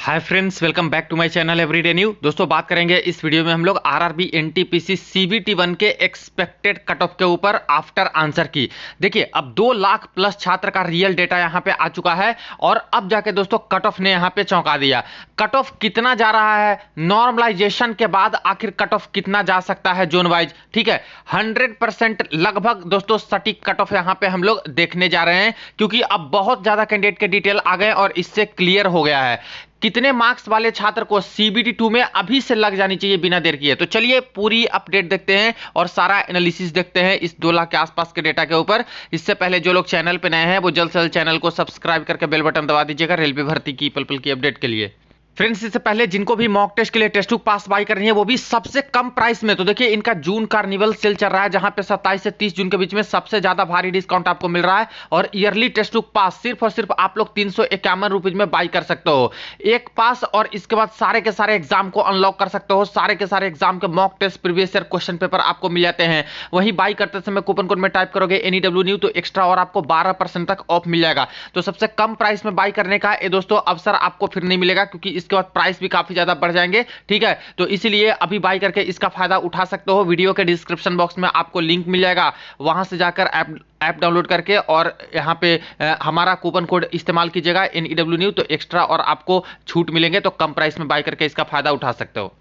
Hi friends, welcome back to my channel everyday new. दोस्तों, बात करेंगे इस वीडियो में हम लोग आरआरबी एनटीपीसी सीबीटी 1 के एक्सपेक्टेड कट ऑफ के ऊपर आफ्टर आंसर की। देखिए, अब 2 लाख प्लस छात्र का रियल डेटा यहां पे आ चुका है और अब जाके दोस्तों कट ऑफ ने यहां पे चौंका दिया। कट ऑफ कितना जा रहा है, नॉर्मलाइजेशन के बाद आखिर कट ऑफ कितना जा सकता है जोन वाइज, ठीक है। 100% लगभग दोस्तों सटीक कट ऑफ यहां पे हम लोग देखने जा रहे हैं, क्योंकि अब बहुत ज्यादा कैंडिडेट के डिटेल आ गए और इससे क्लियर हो गया है कितने मार्क्स वाले छात्र को सीबीटी 2 में अभी से लग जानी चाहिए बिना देर किए। तो चलिए पूरी अपडेट देखते हैं और सारा एनालिसिस देखते हैं इस 2 लाख के आसपास के डेटा के ऊपर। इससे पहले जो लोग चैनल पे नए हैं वो जल्द से जल्द चैनल को सब्सक्राइब करके बेल बटन दबा दीजिएगा रेलवे भर्ती की पल पल की अपडेट के लिए। फ्रेंड्स, इससे पहले जिनको भी मॉक टेस्ट के लिए टेस्ट बुक पास बाई करनी है वो भी सबसे कम प्राइस में, तो देखिए इनका जून कार्निवल सेल चल रहा है जहां पे 27 से 30 जून के बीच में सबसे ज्यादा भारी डिस्काउंट आपको मिल रहा है और ईयरली टेस्ट बुक पास सिर्फ और सिर्फ आप लोग 351 रुपीज में बाई कर सकते हो। एक पास और इसके बाद सारे के सारे एग्जाम को अनलॉक कर सकते हो। सारे के सारे एग्जाम के mock test previous year question paper आपको मिल जाते हैं। वहीं बाई करते समय कूपन कोड में टाइप करोगे एनईडब्ल्यू न्यू तो एक्स्ट्रा और आपको 12% तक ऑफ मिल जाएगा। तो सबसे कम प्राइस में बाई करने का ये दोस्तों अवसर आपको फिर नहीं मिलेगा, क्योंकि इसके बाद प्राइस भी काफी ज्यादा बढ़ जाएंगे, ठीक है। तो इसीलिए अभी बाई करके इसका फायदा उठा सकते हो। वीडियो के डिस्क्रिप्शन बॉक्स में आपको लिंक मिल जाएगा, वहां से जाकर ऐप डाउनलोड करके और यहां पे हमारा कूपन कोड इस्तेमाल कीजिएगा एनईडब्ल्यू न्यू, तो एक्स्ट्रा और आपको छूट मिलेंगे। तो कम प्राइस में बाई करके इसका फायदा उठा सकते हो।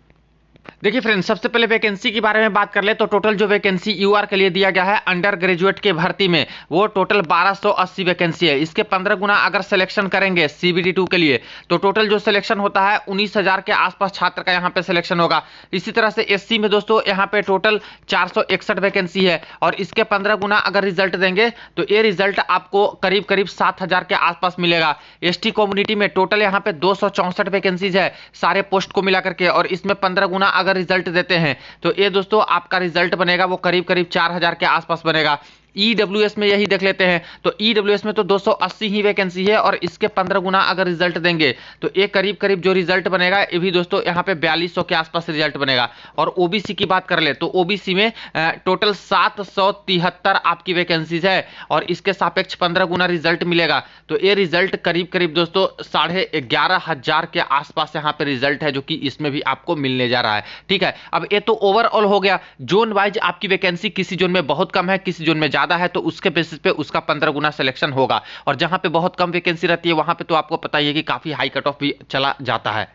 देखिए फ्रेंड्स, सबसे पहले वैकेंसी के बारे में बात कर ले तो टोटल जो वैकेंसी यूआर के लिए दिया गया है अंडर ग्रेजुएट के भर्ती में वो टोटल 1280 वैकेंसी है। इसके 15 गुना अगर सिलेक्शन करेंगे सीबीटी 2 के लिए तो टोटल जो सिलेक्शन होता है 19,000 के आसपास छात्र का यहाँ पे सिलेक्शन होगा। इसी तरह से एससी में दोस्तों यहाँ पे टोटल 461 वैकेंसी है और इसके 15 गुना अगर रिजल्ट देंगे तो ये रिजल्ट आपको करीब करीब 7,000 के आसपास मिलेगा। एसटी कम्युनिटी में टोटल यहाँ पे 264 वैकेंसीज है सारे पोस्ट को मिला करके, और इसमें 15 गुना अगर रिजल्ट देते हैं तो ये दोस्तों आपका रिजल्ट बनेगा वो करीब करीब 4,000 के आसपास बनेगा। ईडब्ल्यूएस में यही देख लेते हैं तो ईडब्ल्यूएस में तो 280 ही वैकेंसी है और इसके 15 गुना अगर रिजल्ट देंगे तो ये करीब करीब जो रिजल्ट बनेगा ये भी दोस्तों यहाँ पे 4200 के आसपास रिजल्ट बनेगा। और ओबीसी की बात कर ले तो ओबीसी में टोटल 773 आपकी वैकेंसीज है और इसके सापेक्ष 15 गुना रिजल्ट मिलेगा। तो ये रिजल्ट करीब करीब दोस्तों 11,500 के आसपास यहाँ पे रिजल्ट है जो कि इसमें भी आपको मिलने जा रहा है, ठीक है। अब ये तो ओवरऑल हो गया, जोन वाइज आपकी वैकेंसी किसी जोन में बहुत कम है किसी जोन में है तो उसके बेसिस पे उसका 15 गुना सिलेक्शन होगा। और जहां पे बहुत कम वैकेंसी रहती है वहां पे तो आपको पता ही है कि काफी हाई कट ऑफ भी चला जाता है।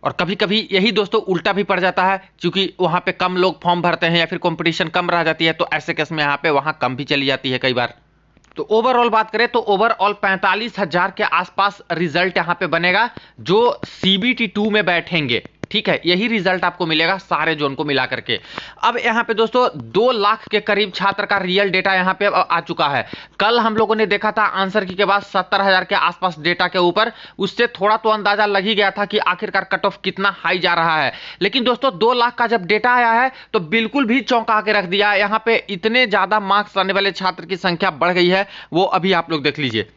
और कभी कभी यही दोस्तों उल्टा भी पड़ जाता है, क्योंकि वहां पे कम लोग फॉर्म भरते हैं या फिर कंपटीशन कम रह जाती है, तो ऐसे केस में यहां पे वहां कम भी चली जाती है कई बार। तो ओवरऑल बात करें तो ओवरऑल 45,000 के आसपास रिजल्ट यहां पे बनेगा जो सीबीटी 2 में बैठेंगे, ठीक है। यही रिजल्ट आपको मिलेगा सारे जोन को मिला करके। अब यहां पे दोस्तों 2 लाख के करीब छात्र का रियल डेटा यहां पे आ चुका है। कल हम लोगों ने देखा था आंसर की के बाद 70,000 के आसपास डेटा के ऊपर, उससे थोड़ा तो अंदाजा लग ही गया था कि आखिरकार कट ऑफ कितना हाई जा रहा है। लेकिन दोस्तों 2 लाख का जब डेटा आया है तो बिल्कुल भी चौंका के रख दिया। यहां पे इतने ज्यादा मार्क्स लाने वाले छात्र की संख्या बढ़ गई है, वो अभी आप लोग देख लीजिए।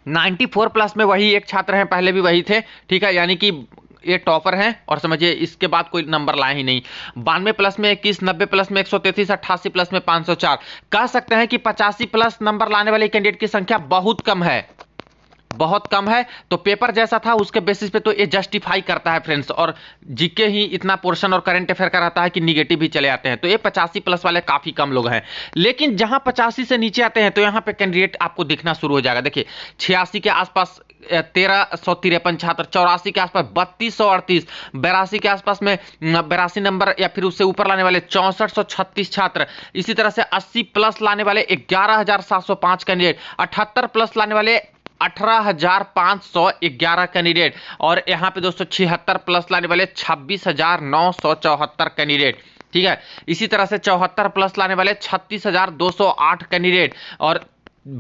94 प्लस में वही एक छात्र हैं, पहले भी वही थे, ठीक है। यानी कि ये टॉपर हैं और समझिए इसके बाद कोई नंबर लाए ही नहीं। 92 प्लस में 21, 90 प्लस में 133, 88 प्लस में 504। कह सकते हैं कि 85 प्लस नंबर लाने वाले कैंडिडेट की संख्या बहुत कम है, बहुत कम है। तो पेपर जैसा था उसके बेसिस पे तो ये जस्टिफाई करता है फ्रेंड्स। और जीके ही इतना पोर्शन और करंट अफेयर का रहता है कि निगेटिव भी चले आते हैं, तो ये 85 प्लस वाले काफी कम लोग हैं। लेकिन जहां 85 से नीचे आते हैं तो यहां पे कैंडिडेट आपको दिखना शुरू हो जाएगा। देखिए 86 के आसपास 1353 छात्र, 84 के आसपास 3238, 82 के आसपास में 82 नंबर या फिर उससे ऊपर लाने वाले 6436 छात्र। इसी तरह से 80 प्लस लाने वाले 11,705 कैंडिडेट, 78 प्लस लाने वाले 18,511 कैंडिडेट और यहां पे दोस्तों 76 प्लस लाने वाले 26,974 कैंडिडेट, ठीक है। इसी तरह से 74 प्लस लाने वाले 36,208 कैंडिडेट और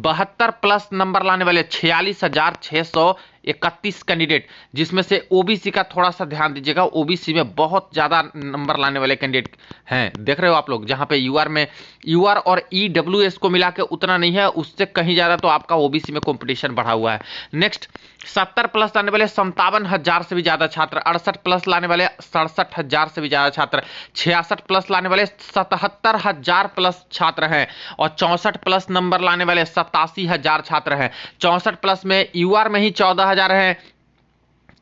72 प्लस नंबर लाने वाले 46,631 कैंडिडेट, जिसमें से ओबीसी का थोड़ा सा ध्यान दीजिएगा। ओबीसी में बहुत ज्यादा नंबर लाने वाले कैंडिडेट हैं, देख रहे हो आप लोग। जहां पे यूआर में यूआर और ईडब्ल्यूएस को मिला के उतना नहीं है, उससे कहीं ज्यादा तो आपका ओबीसी में कंपटीशन बढ़ा हुआ है। नेक्स्ट 70 प्लस लाने वाले 57,000 से भी ज्यादा छात्र, 68 प्लस लाने वाले 67,000 से भी ज्यादा छात्र, 66 प्लस लाने वाले 77,000 प्लस छात्र हैं और 64 प्लस नंबर लाने वाले 87,000 छात्र हैं। 64 प्लस में यूआर में ही 14,000 हैं,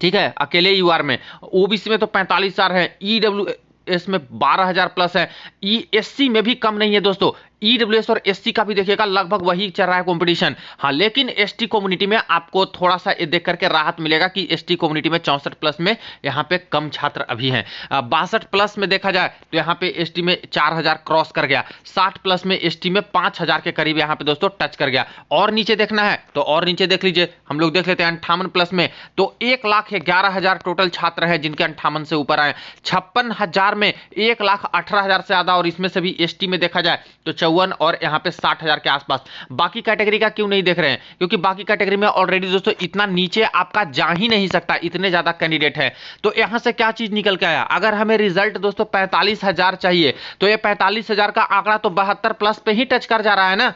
ठीक है, अकेले यूआर में। ओबीसी में तो 45,000 है, ईडब्ल्यूएस में 12,000 प्लस है, ईएससी में भी कम नहीं है दोस्तों। ईडब्ल्यूएस और एससी का भी देखिएगा लगभग वही चल रहा है कंपटीशन। हाँ, लेकिन एसटी कम्युनिटी में आपको थोड़ा सा ये देख करके राहत मिलेगा कि एसटी कम्युनिटी में 64 प्लस में यहाँ पे कम छात्र अभी हैं। 62 प्लस में देखा जाए तो यहाँ पे एसटी में 4,000 क्रॉस कर गया, 60 प्लस में एसटी में 5,000 के करीब यहाँ पे दोस्तों टच कर गया। और नीचे देखना है तो और नीचे देख लीजिए, हम लोग देख लेते हैं 58 प्लस में तो 1,11,000 टोटल छात्र है जिनके 58 से ऊपर आए। 56,000 में 1,18,000 से ज्यादा, और इसमें से भी एसटी में देखा जाए तो 54 और यहां पे 60,000 के आसपास। बाकी कैटेगरी का क्यों नहीं देख रहे हैं? क्योंकि बाकी कैटेगरी में ऑलरेडी दोस्तों इतना नीचे आपका जा ही नहीं सकता, इतने ज्यादा कैंडिडेट है। तो यहां से क्या चीज निकल के आया? अगर हमें रिजल्ट दोस्तों 45,000 चाहिए तो ये 45,000 का आंकड़ा तो 72 प्लस पे ही टच कर जा रहा है ना।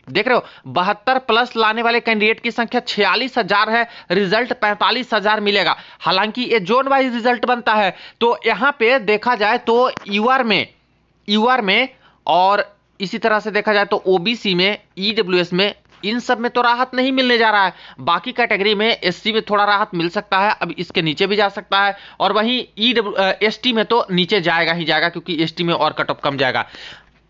देख रहे हो, 72 प्लस लाने वाले कैंडिडेट की संख्या 46,000 है, रिजल्ट 45,000 मिलेगा। हालांकि ये जोन वाइज रिजल्ट बनता है, तो यहां पे देखा जाए तो यूआर में और इसी तरह से देखा जाए तो ओबीसी में, ईडब्ल्यूएस में, इन सब में तो राहत नहीं मिलने जा रहा है। बाकी कैटेगरी में एससी में थोड़ा राहत मिल सकता है, अब इसके नीचे भी जा सकता है, और वहीं एसटी में तो नीचे जाएगा ही जाएगा, क्योंकि एसटी में और कट ऑफ कम जाएगा।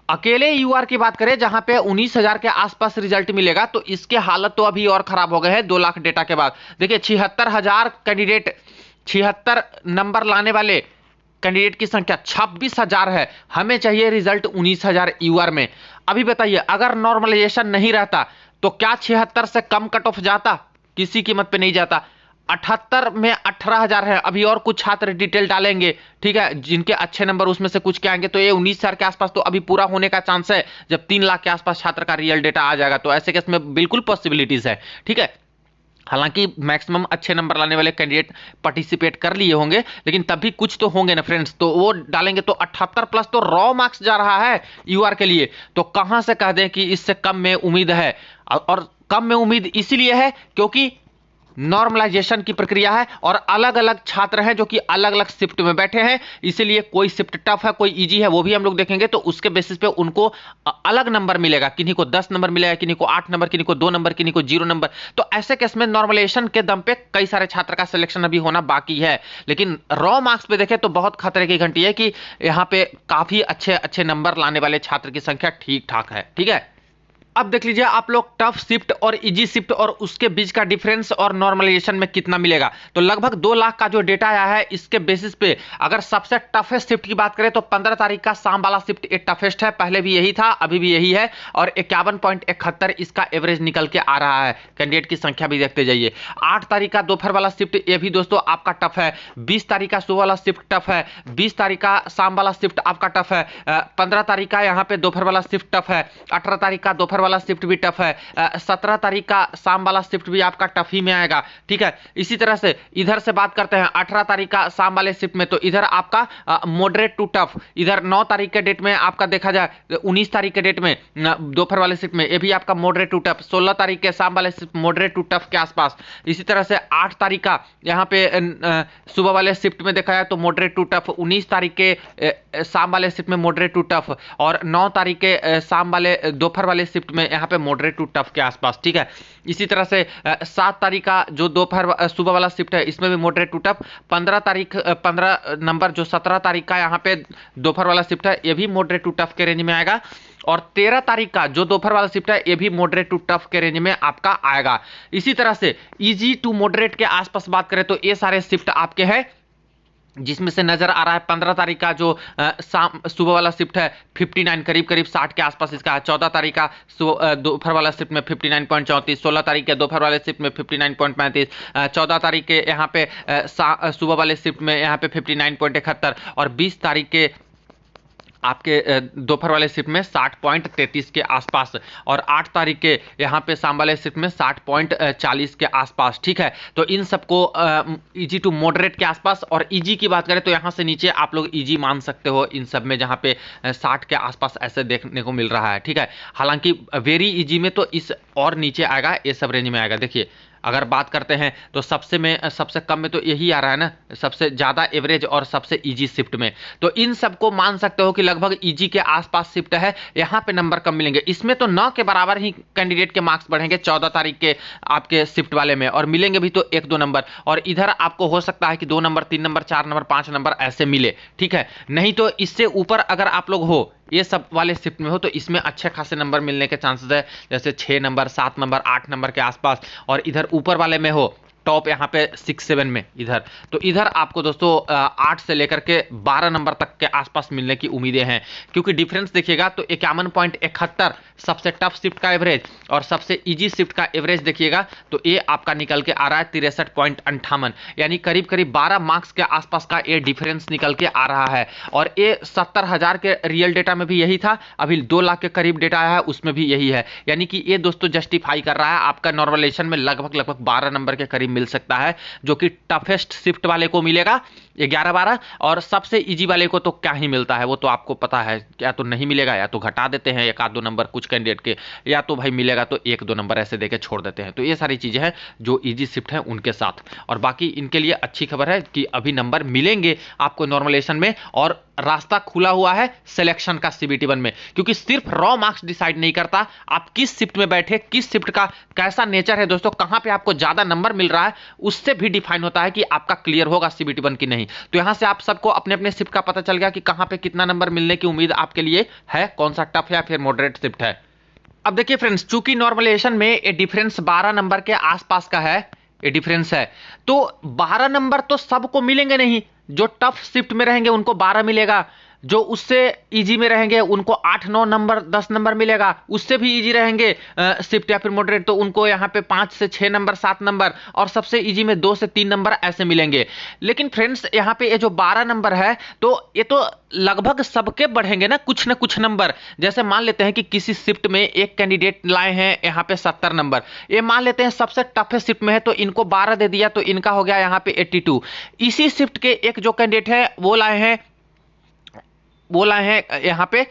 अकेले यूआर की बात करें जहां पे 19,000 के आसपास रिजल्ट मिलेगा, तो इसके हालत तो अभी और खराब हो गए हैं 2 लाख डेटा के बाद। देखिए 76,000 कैंडिडेट, 76 नंबर लाने वाले कैंडिडेट की संख्या 26,000 है, हमें चाहिए रिजल्ट 19,000 यूआर में। अभी बताइए, अगर नॉर्मलाइजेशन नहीं रहता तो क्या 76 से कम कट ऑफ जाता? किसी कीमत पे नहीं जाता। 78 में 18,000 है, अभी और कुछ छात्र डिटेल डालेंगे, ठीक है, जिनके अच्छे नंबर उसमें से कुछ के आएंगे, तो ये 19,000 के आसपास तो अभी पूरा होने का चांस है, जब 3 लाख के आसपास छात्र का रियल डेटा आ जाएगा। तो ऐसे केस में बिल्कुल पॉसिबिलिटीज है, ठीक है। हालांकि मैक्सिमम अच्छे नंबर लाने वाले कैंडिडेट पार्टिसिपेट कर लिए होंगे, लेकिन तब भी कुछ तो होंगे ना फ्रेंड्स, तो वो डालेंगे। तो 78 प्लस तो रॉ मार्क्स जा रहा है यूआर के लिए, तो कहां से कह दें कि इससे कम में उम्मीद है? और कम में उम्मीद इसीलिए है क्योंकि नॉर्मलाइजेशन की प्रक्रिया है और अलग अलग छात्र हैं जो कि अलग अलग शिफ्ट में बैठे हैं, इसीलिए कोई शिफ्ट टफ है, कोई इजी है, वो भी हम लोग देखेंगे। तो उसके बेसिस पे उनको अलग नंबर मिलेगा, किन्हीं को 10 नंबर मिलेगा, किन्हीं को 8 नंबर, किन्हीं को 2 नंबर, किन्हीं को 0 नंबर। तो ऐसे केस में नॉर्मलाइजेशन के दम पे कई सारे छात्र का सिलेक्शन अभी होना बाकी है, लेकिन रॉ मार्क्स पे देखें तो बहुत खतरे की घंटी है कि यहाँ पे काफी अच्छे अच्छे नंबर लाने वाले छात्र की संख्या ठीक ठाक है, ठीक है। अब देख लीजिए आप लोग टफ शिफ्ट और इजी शिफ्ट और उसके बीच का डिफरेंस और नॉर्मलाइजेशन में कितना मिलेगा। तो लगभग 2 लाख का जो डेटा आया है, इसके बेसिस पे अगर सबसे टफेस्ट शिफ्ट की बात करें तो 15 तारीख का शाम वाला शिफ्ट एक टफेस्ट है, पहले भी यही था, अभी भी यही है, और 51.71 इसका एवरेज निकल के आ रहा है। कैंडिडेट की संख्या भी देखते जाइए। 8 तारीख का दोपहर वाला शिफ्ट, ये भी दोस्तों आपका टफ है। 20 तारीख का सुबह वाला शिफ्ट टफ है। 20 तारीख का शाम वाला शिफ्ट आपका टफ है। 15 तारीख का यहाँ पे दोपहर वाला शिफ्ट टफ है। 18 तारीख का दोपहर वाला शिफ्ट भी टफ है। 17 तारीख का शाम वाला शिफ्ट भी आपका टफ ही में आएगा, ठीक है। इसी तरह से इधर से बात करते हैं 18 तारीख का शाम वाले शिफ्ट में, तो इधर आपका मॉडरेट टू टफ। इधर 9 तारीख के डेट में आपका देखा जाए, 19 तारीख के डेट में दोपहर वाले शिफ्ट में ये भी आपका मॉडरेट टू टफ। 16 तारीख के शाम वाले शिफ्ट मॉडरेट टू टफ के आसपास। इसी तरह से 8 तारीख का यहाँ पे सुबह वाले शिफ्ट में देखा जाए तो मॉडरेट टू टफ। 19 तारीख के शाम वाले शिफ्ट में मॉडरेट टू टफ, और 9 तारीख के शाम वाले दोपहर वाले शिफ्ट में यहाँ पे मॉडरेट टू टफ के आसपास, ठीक है। इसी तरह से 7 तारीख का जो दोपहर सुबह वाला शिफ्ट है, इसमें भी मॉडरेट टू टफ। 15 नंबर जो 17 तारीख का यहाँ पे दोपहर वाला शिफ्ट है, ये भी मॉडरेट टू टफ के रेंज में आएगा। और 13 तारीख का जो दोपहर वाला शिफ्ट है, ये भी मॉडरेट टू टफ के रेंज में आपका आएगा। इसी तरह से इजी टू मॉडरेट के आसपास बात करें तो ये सारे शिफ्ट आपके हैं, जिसमें से नजर आ रहा है 15 तारीख का जो सुबह वाला शिफ्ट है 59 करीब 60 के आसपास इसका है। 14 तारीख का दोपहर वाला शिफ्ट में 59.34, 16 तारीख के दोपहर वाले शिफ्ट में 59.35, 14 तारीख के यहाँ पे सुबह वाले शिफ्ट में यहाँ पे 59.71, और 20 तारीख के आपके दोपहर वाले शिफ्ट में 60.33 के आसपास, और 8 तारीख के यहाँ पे शाम वाले शिफ्ट में 60.40 के आसपास, ठीक है। तो इन सबको इजी टू मॉडरेट के आसपास, और इजी की बात करें तो यहाँ से नीचे आप लोग इजी मान सकते हो इन सब में, जहाँ पे 60 के आसपास ऐसे देखने को मिल रहा है, ठीक है। हालांकि वेरी इजी में तो इस और नीचे आएगा, ये सब रेंज में आएगा। देखिए अगर बात करते हैं तो सबसे कम में तो यही आ रहा है ना, सबसे ज़्यादा एवरेज और सबसे इजी शिफ्ट में। तो इन सबको मान सकते हो कि लगभग इजी के आसपास शिफ्ट है, यहाँ पे नंबर कम मिलेंगे। इसमें तो 9 के बराबर ही कैंडिडेट के मार्क्स बढ़ेंगे 14 तारीख के आपके शिफ्ट वाले में, और मिलेंगे भी तो 1-2 नंबर, और इधर आपको हो सकता है कि 2 नंबर, 3 नंबर, 4 नंबर, 5 नंबर ऐसे मिले, ठीक है। नहीं तो इससे ऊपर अगर आप लोग हो, ये सब वाले शिफ्ट में हो, तो इसमें अच्छे खासे नंबर मिलने के चांसेस है, जैसे 6 नंबर, 7 नंबर, 8 नंबर के आसपास। और इधर ऊपर वाले में हो टॉप यहाँ पे 6-7 में इधर, तो इधर आपको दोस्तों 8 से लेकर के 12 नंबर तक के आसपास मिलने की उम्मीदें हैं। क्योंकि डिफरेंस देखिएगा तो 51.71 सबसे टफ शिफ्ट का एवरेज और सबसे इजी शिफ्ट का एवरेज देखिएगा तो ये आपका निकल के आ रहा है 63.58, यानी करीब करीब 12 मार्क्स के आसपास का ये डिफरेंस निकल के आ रहा है। और ये 70,000 के रियल डेटा में भी यही था, अभी 2 लाख के करीब डेटा आया है उसमें भी यही है, यानी कि ये दोस्तों जस्टिफाई कर रहा है आपका नॉर्मलाइजेशन में लगभग 12 नंबर के करीब मिल सकता है, जो कि टफेस्ट शिफ्ट वाले को मिलेगा 11-12, और सबसे इजी वाले को तो क्या ही मिलता है, वो तो आपको पता है, या तो नहीं मिलेगा या तो घटा देते हैं 1-2 नंबर कुछ कैंडिडेट के, या तो भाई मिलेगा तो 1-2 नंबर ऐसे देके छोड़ देते हैं। तो ये सारी चीजें हैं जो इजी शिफ्ट है उनके साथ। और बाकी इनके लिए अच्छी खबर है कि अभी नंबर मिलेंगे आपको नॉर्मलाइजेशन में, और रास्ता खुला हुआ है सिलेक्शन का CBT 1 में, क्योंकि सिर्फ रॉ मार्क्स डिसाइड नहीं करता आप किस शिफ्ट में बैठे, किस शिफ्ट का कैसा नेचर है दोस्तों, कहां पे आपको ज्यादा नंबर मिल रहा है, उससे भी डिफाइन होता है कि आपका क्लियर होगा CBT 1 की नहीं। तो यहां से आप सबको अपने अपने शिफ्ट का पता चल गया कि कहां पे कितना नंबर मिलने की उम्मीद आपके लिए है, कौन सा टफ या फिर मॉडरेट शिफ्ट है। अब देखिए फ्रेंड्स, चूंकि नॉर्मलाइजेशन में ये डिफरेंस 12 नंबर के आसपास का है, ये डिफरेंस है, तो 12 नंबर तो सबको मिलेंगे नहीं, जो टफ शिफ्ट में रहेंगे उनको 12 मिलेगा, जो उससे इजी में रहेंगे उनको 8-9 नंबर 10 नंबर मिलेगा, उससे भी इजी रहेंगे शिफ्ट या फिर मॉडरेट तो उनको यहाँ पे 5 से 6 नंबर 7 नंबर, और सबसे इजी में 2 से 3 नंबर ऐसे मिलेंगे। लेकिन फ्रेंड्स यहाँ पे ये जो 12 नंबर है तो ये तो लगभग सबके बढ़ेंगे ना कुछ नंबर। जैसे मान लेते हैं कि किसी शिफ्ट में एक कैंडिडेट लाए हैं यहाँ पे 70 नंबर, ये मान लेते हैं सबसे टफेस्ट शिफ्ट में है तो इनको 12 दे दिया तो इनका हो गया यहाँ पे 82। इसी शिफ्ट के एक जो कैंडिडेट है वो लाए हैं यहाँ पे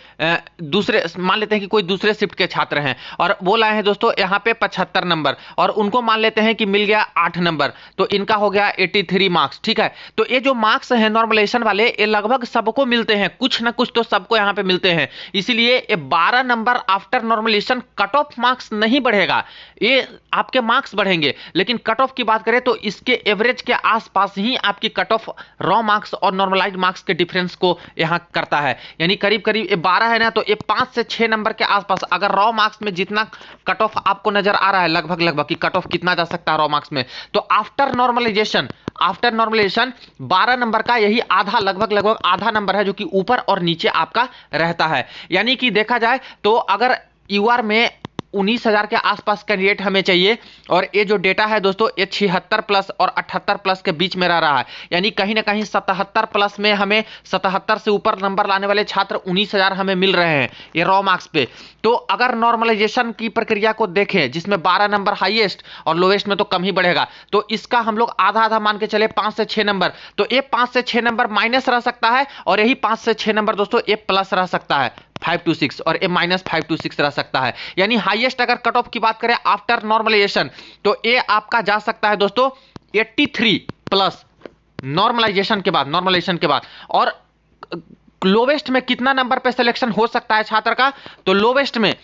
दूसरे, मान लेते हैं कि कोई दूसरे शिफ्ट के छात्र हैं और वो लाए हैं दोस्तों यहाँ पे 75 नंबर, और उनको मान लेते हैं कि मिल गया 8 नंबर, तो इनका हो गया 83 मार्क्स, ठीक है। तो ये जो मार्क्स हैं नॉर्मलाइजेशन वाले, ये लगभग सबको मिलते हैं, कुछ ना कुछ तो सबको यहाँ पे मिलते हैं, इसीलिए ये 12 number after normalization cut off marks नहीं बढ़ेगा, ये आपके मार्क्स बढ़ेंगे। लेकिन कट ऑफ की बात करें तो इसके एवरेज के आसपास ही आपकी कट ऑफ रॉ मार्क्स और नॉर्मलाइज्ड मार्क्स के डिफरेंस को यहाँ करता है, यानी करीब करीब ये 12 है ना, तो ये 5 से 6 नंबर के आसपास, अगर रॉ मार्क्स में जितना कट ऑफ आपको नजर आ रहा है लगभग कि कट ऑफ कितना जा सकता है रॉ मार्क्स में, तो आफ्टर नॉर्मलाइजेशन 12 नंबर का यही आधा, लगभग आधा नंबर है जो कि ऊपर और नीचे आपका रहता है। यानी कि देखा जाए तो अगर यूआर में 19,000 के आसपास कैंडिडेट हमें चाहिए, और ये जो डेटा है दोस्तों ये 76 प्लस और 78 प्लस के बीच में रह रहा है, यानी कहीं ना कहीं 77 प्लस में हमें 77 से ऊपर नंबर लाने वाले छात्र 19,000 हमें मिल रहे हैं ये रॉ मार्क्स पे। तो अगर नॉर्मलाइजेशन की प्रक्रिया को देखें जिसमें 12 नंबर हाईएस्ट और लोएस्ट में तो कम ही बढ़ेगा, तो इसका हम लोग आधा आधा मान के चले 5 से 6 नंबर, तो ये 5 से 6 नंबर माइनस रह सकता है, और यही 5 से 6 नंबर दोस्तों ये प्लस रह सकता है 5 to 6, और ए -5 to 6 रह सकता है। यानी हाईएस्ट अगर कट ऑफ की बात करें आफ्टर नॉर्मलाइजेशन तो ए आपका जा सकता है दोस्तों 83 प्लस नॉर्मलाइजेशन के बाद। और लोवेस्ट में कितना नंबर पे सिलेक्शन हो सकता है छात्र का, तो लोवेस्ट में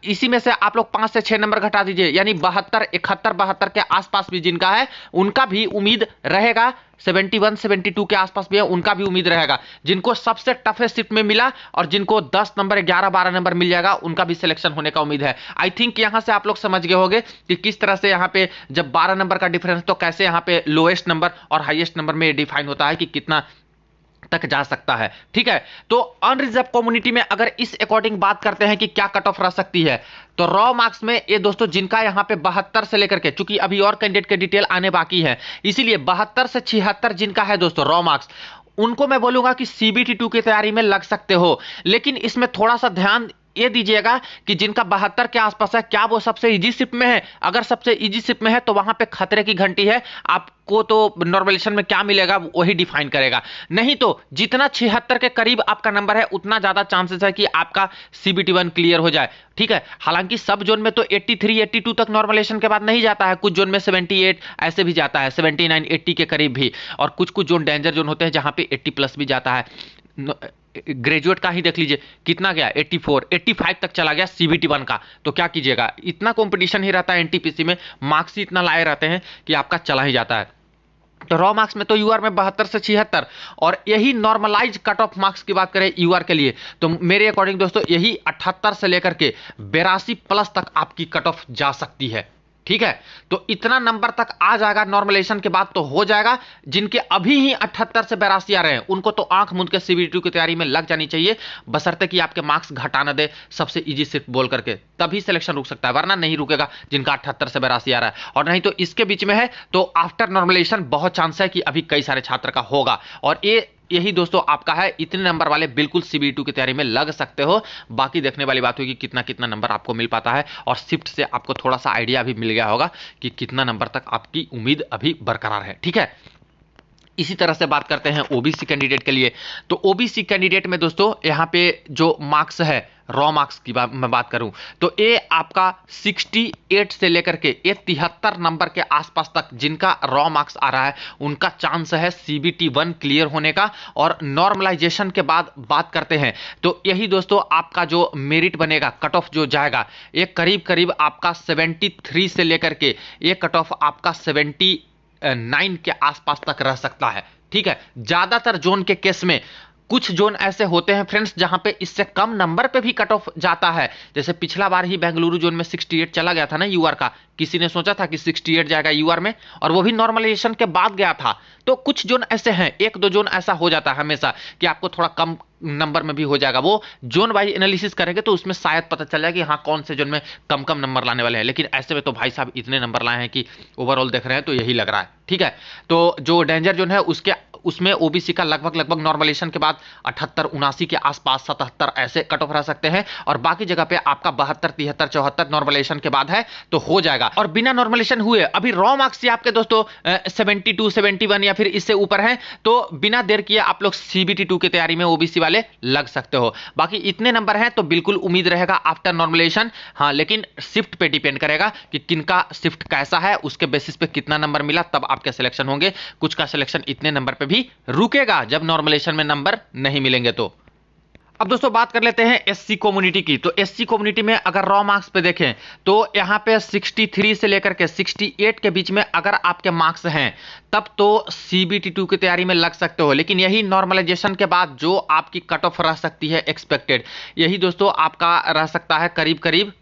इसी में से आप लोग 5 से 6 नंबर घटा दीजिए, यानी 72, 71, 72 के आसपास भी जिनका है उनका भी उम्मीद रहेगा, 71, 72 के आसपास भी है उनका भी उम्मीद रहेगा। जिनको सबसे टफेस्ट शिफ्ट में मिला और जिनको 10 नंबर 11, 12 नंबर मिल जाएगा उनका भी सिलेक्शन होने का उम्मीद है। आई थिंक यहां से आप लोग समझ गए होंगे कि किस तरह से यहाँ पे जब 12 नंबर का डिफरेंस तो कैसे यहाँ पे लोएस्ट नंबर और हाईएस्ट नंबर में डिफाइन होता है कि कितना तक जा सकता है, ठीक है। तो अनरिजर्व कम्युनिटी में अगर इस अकॉर्डिंग बात करते हैं कि क्या कट ऑफ रह सकती है, तो रॉ मार्क्स में ये दोस्तों जिनका यहां पे 72 से लेकर के, चूंकि अभी और कैंडिडेट के डिटेल आने बाकी है इसीलिए 72 से 76 जिनका है दोस्तों रॉ मार्क्स, उनको मैं बोलूंगा कि CBT 2 की तैयारी में लग सकते हो। लेकिन इसमें थोड़ा सा ध्यान ये दीजिएगा कि जिनका 72 के आसपास है क्या वो सबसे इजी शिफ्ट में है। अगर सबसे इजी शिफ्ट में है तो वहां पे खतरे की घंटी है, आपको तो नॉर्मलाइजेशन में क्या मिलेगा वही डिफाइन करेगा। नहीं तो जितना 76 के करीब आपका नंबर है उतना ज्यादा चांसेस है कि आपका CBT1 क्लियर हो जाए। ठीक है, हालांकि सब जोन में तो 83 82 तक नॉर्मलाइजेशन के बाद नहीं जाता है, कुछ जोन में 78 ऐसे भी जाता है, 79 80 के करीब भी, और कुछ कुछ जोन डेंजर जोन होते हैं जहां पे 80 प्लस भी जाता है। ग्रेजुएट का ही देख लीजिए कितना गया, 84 85 तक चला गया CBT1 का, तो क्या कीजिएगा, इतना कंपटीशन ही रहता है NTPC में, मार्क्स ही इतना लाए रहते हैं कि आपका चला ही जाता है। तो रॉ मार्क्स में तो यूआर में 72 से 76, और यही नॉर्मलाइज कट ऑफ मार्क्स की बात करें यूआर के लिए तो मेरे अकॉर्डिंग दोस्तों यही 78 से लेकर के 82 प्लस तक आपकी कट ऑफ जा सकती है। ठीक है, तो इतना नंबर तक आ जाएगा नॉर्मलाइजेशन के बाद तो हो जाएगा। जिनके अभी ही 78 से 82 आ रहे हैं उनको तो आंख मूंद के CBT2 की तैयारी में लग जानी चाहिए, बशर्ते कि आपके मार्क्स घटा ना दे सबसे इजी शिफ्ट बोल करके, तभी सिलेक्शन रुक सकता है, वरना नहीं रुकेगा जिनका 78 से 82 आ रहा है। और नहीं तो इसके बीच में है तो आफ्टर नॉर्मलाइजेशन बहुत चांस है कि अभी कई सारे छात्र का होगा, और यही दोस्तों आपका है। इतने नंबर वाले बिल्कुल CBT2 की तैयारी में लग सकते हो, बाकी देखने वाली बात होगी कितना कितना नंबर आपको मिल पाता है, और शिफ्ट से आपको थोड़ा सा आइडिया भी मिल गया होगा कि कितना नंबर तक आपकी उम्मीद अभी बरकरार है। ठीक है, इसी तरह से बात करते हैं OBC कैंडिडेट के लिए। तो OBC कैंडिडेट में दोस्तों यहाँ पे जो मार्क्स है, रॉ मार्क्स की मैं बात करूं तो ये आपका 68 से लेकर के 73 नंबर के आसपास तक जिनका रॉ मार्क्स आ रहा है उनका चांस है CBT1 क्लियर होने का। और नॉर्मलाइजेशन के बाद बात करते हैं तो यही दोस्तों आपका जो मेरिट बनेगा, कट ऑफ जो जाएगा, ये करीब करीब आपका 73 से लेकर के ये कट ऑफ आपका 79 के आसपास तक रह सकता है। ठीक है, ज्यादातर जोन के केस में, कुछ जोन ऐसे होते हैं फ्रेंड्स जहां पे इससे कम नंबर पे भी कट ऑफ जाता है, जैसे पिछला बार ही बेंगलुरु जोन में 68 चला गया था ना यूआर का, किसी ने सोचा था कि 68 जाएगा यूआर में, और वो भी नॉर्मलाइजेशन के बाद गया था। तो कुछ जोन ऐसे हैं, एक दो जोन ऐसा हो जाता है हमेशा कि आपको थोड़ा कम नंबर में भी हो जाएगा, वो जोन वाइज एनालिसिस करेंगे तो उसमें शायद पता चल जाएगा कि हाँ कौन से जोन में कम कम नंबर लाने वाले हैं। लेकिन ऐसे में तो भाई साहब इतने नंबर लाए हैं कि ओवरऑल देख रहे हैं तो यही लग रहा है। ठीक है, तो जो डेंजर जोन है उसमें OBC का लगभग नॉर्मलाइजेशन के बाद 78 79 के आसपास 77 ऐसे कट ऑफ रह सकते हैं, और बाकी जगह पे आपका 72 73 74 नॉर्मलाइजेशन के बाद है तो हो जाएगा। और बिना नॉर्मलाइजेशन हुए अभी रॉ मार्क्स से आपके दोस्तों 72 71 या फिर इससे ऊपर है तो बिना देर किए आप लोग CBT2 की तैयारी में OBC वाले लग सकते हो। बाकी इतने नंबर हैं तो बिल्कुल उम्मीद रहेगा आफ्टर नॉर्मलाइजेशन। हाँ, लेकिन शिफ्ट पे डिपेंड करेगा कि किनका शिफ्ट कैसा है, उसके बेसिस पे कितना नंबर मिला तब आपके सिलेक्शन होंगे। कुछ का सिलेक्शन इतने नंबर पे भी रुकेगा जब नॉर्मलाइजेशन में नंबर नहीं मिलेंगे तो। अब दोस्तों बात कर लेते हैं SC कम्युनिटी की। तो SC कम्युनिटी में अगर रॉ मार्क्स पे देखें तो यहां पे 63 से लेकर के 68 के बीच में अगर आपके मार्क्स हैं तब तो CBT2 की तैयारी में लग सकते हो। लेकिन यही नॉर्मलाइजेशन के बाद जो आपकी कट ऑफ रह सकती है एक्सपेक्टेड, यही दोस्तों आपका रह सकता है करीब करीब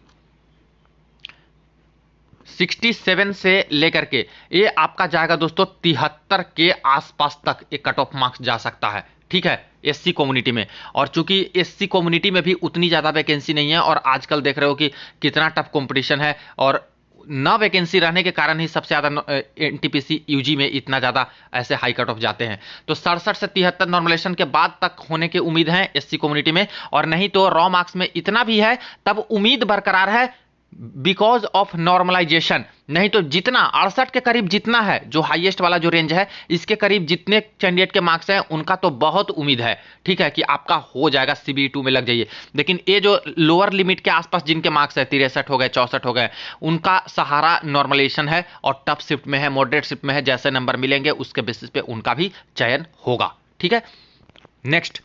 67 से लेकर के ये आपका जाएगा दोस्तों 73 के आसपास तक ये कट ऑफ मार्क्स जा सकता है। ठीक है, SC कम्युनिटी में। और चूंकि SC कम्युनिटी में भी उतनी ज्यादा वैकेंसी नहीं है, और आजकल देख रहे हो कि कितना टफ कंपटीशन है, और ना वैकेंसी रहने के कारण ही सबसे ज्यादा NTPC UG में इतना ज्यादा ऐसे हाई कट ऑफ जाते हैं। तो 67 से 73 नॉर्मलाइजेशन के बाद तक होने की उम्मीद है SC कम्युनिटी में, और नहीं तो रॉ मार्क्स में इतना भी है तब उम्मीद बरकरार है बिकॉज ऑफ नॉर्मलाइजेशन। नहीं तो जितना 68 के करीब जितना है, जो हाईएस्ट वाला जो रेंज है, इसके करीब जितने कैंडिडेट के मार्क्स हैं उनका तो बहुत उम्मीद है। ठीक है, कि आपका हो जाएगा CBT2 में लग जाइए। लेकिन ये जो लोअर लिमिट के आसपास जिनके मार्क्स है 63 हो गए 64 हो गए, उनका सहारा नॉर्मलाइजेशन है और टफ शिफ्ट में है, मॉडरेट शिफ्ट में है, जैसे नंबर मिलेंगे उसके बेसिस पे उनका भी चयन होगा। ठीक है, नेक्स्ट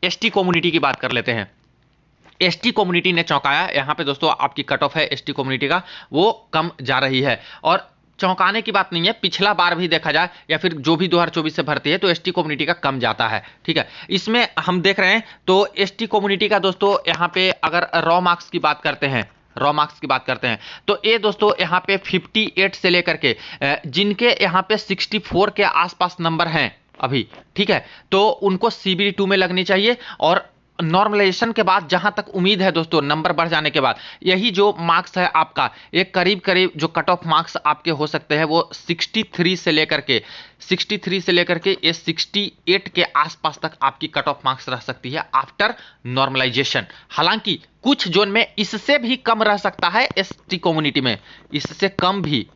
ST कम्युनिटी की बात कर लेते हैं। ST कम्युनिटी ने चौंकाया। यहाँ पे दोस्तों आपकी कट ऑफ है ST कम्युनिटी का वो कम जा रही है, और चौंकाने की बात नहीं है, पिछला बार भी देखा जाए या फिर जो भी 2024 से भर्ती है तो ST कम्युनिटी का कम जाता है। ठीक है, इसमें हम देख रहे हैं तो ST कम्युनिटी का दोस्तों यहाँ पे अगर रॉ मार्क्स की बात करते हैं, तो ये दोस्तों यहाँ पे 58 से लेकर के जिनके यहाँ पे 64 के आसपास नंबर हैं अभी, ठीक है, तो उनको CBT2 में लगनी चाहिए। और नॉर्मलाइजेशन के बाद जहां तक उम्मीद है दोस्तों, नंबर बढ़ जाने के बाद यही जो मार्क्स है आपका, एक करीब करीब जो कट ऑफ मार्क्स आपके हो सकते हैं वो 63 से लेकर के ये 68 के आसपास तक आपकी कट ऑफ मार्क्स रह सकती है आफ्टर नॉर्मलाइजेशन। हालांकि कुछ जोन में इससे भी कम रह सकता है, एसटी कम्युनिटी में इससे कम भी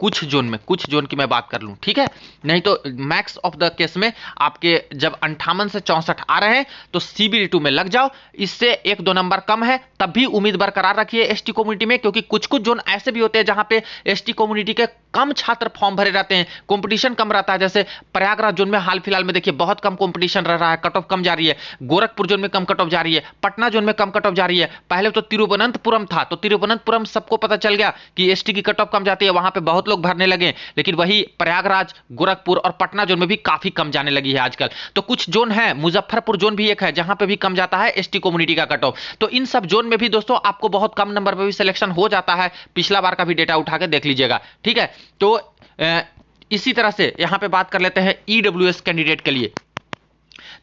कुछ जोन की मैं बात कर लूं, ठीक है। नहीं तो मैक्स ऑफ द केस में आपके जब 58 से 64 आ रहे हैं तो CBT2 में लग जाओ। इससे 1-2 नंबर कम है तब भी उम्मीद बरकरार रखिए एसटी कम्युनिटी में, क्योंकि कुछ जोन ऐसे भी होते हैं जहां पे एसटी कम्युनिटी के कम छात्र फॉर्म भरे रहते हैं, कंपटीशन कम रहता है। जैसे प्रयागराज जोन में हाल फिलहाल में देखिए बहुत कम कंपटीशन रह रहा है, कट ऑफ कम जा रही है। गोरखपुर जोन में कम कट ऑफ जा रही है, पटना जोन में कम कट ऑफ जा रही है। पहले तो तिरुवनंतपुरम था, तो तिरुवनंतपुरम सबको पता चल गया कि एसटी की कट ऑफ कम जाती है, वहां पे बहुत लोग भरने लगे। लेकिन वही प्रयागराज, गोरखपुर और पटना जोन में भी काफी कम जाने लगी है आजकल। तो कुछ जोन है, मुजफ्फरपुर जोन भी एक है जहां पे भी कम जाता है एसटी कम्युनिटी का कट ऑफ। तो इन सब जोन में भी दोस्तों आपको बहुत कम नंबर पे भी सिलेक्शन हो जाता है। पिछला बार का भी डेटा उठा के देख लीजिएगा, ठीक है। तो इसी तरह से यहां पे बात कर लेते हैं ईडब्ल्यूएस कैंडिडेट के लिए।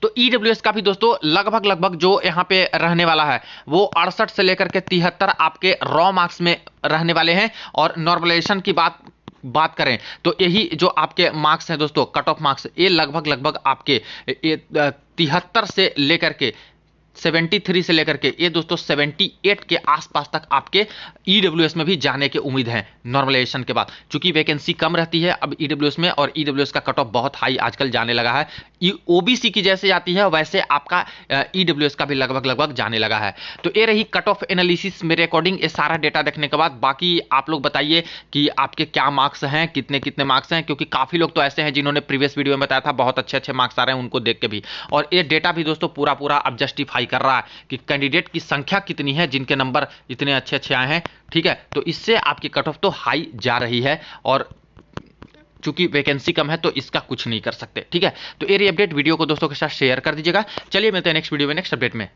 तो ईडब्ल्यूएस का भी दोस्तों लगभग जो यहां पे रहने वाला है वो 68 से लेकर के 73 आपके रॉ मार्क्स में रहने वाले हैं। और नॉर्मलाइजेशन की बात करें तो यही जो आपके मार्क्स हैं दोस्तों, कट ऑफ मार्क्स, ये लगभग आपके 73 से लेकर के 73 से लेकर के ये दोस्तों 78 के आसपास तक आपके ईडब्ल्यूएस में भी जाने की उम्मीद है नॉर्मलाइजेशन के बाद। चूंकि वैकेंसी कम रहती है अब ईडब्ल्यूएस में, और ईडब्ल्यूएस का कट ऑफ बहुत हाई आजकल जाने लगा है। ओबीसी की जैसे जाती है वैसे आपका ईडब्ल्यूएस का भी लगभग जाने लगा है। तो ये रही कट ऑफ एनालिसिस मेरे अकॉर्डिंग। ये सारा डेटा देखने के बाद बाकी आप लोग बताइए कि आपके क्या मार्क्स हैं, कितने मार्क्स हैं, क्योंकि काफी लोग तो ऐसे हैं जिन्होंने प्रीवियस वीडियो में बताया था बहुत अच्छे मार्क्स आ रहे हैं उनको देख के भी। और ये डेटा भी दोस्तों पूरा अब जस्टिफाई कर रहा है कि कैंडिडेट की संख्या कितनी है जिनके नंबर इतने अच्छे आए हैं, ठीक है। तो इससे आपकी कट ऑफ तो हाई जा रही है, और चूंकि वैकेंसी कम है तो इसका कुछ नहीं कर सकते, ठीक है। तो ये अपडेट वीडियो को दोस्तों के साथ शेयर कर दीजिएगा। चलिए मिलते हैं नेक्स्ट वीडियो में नेक्स्ट अपडेट में।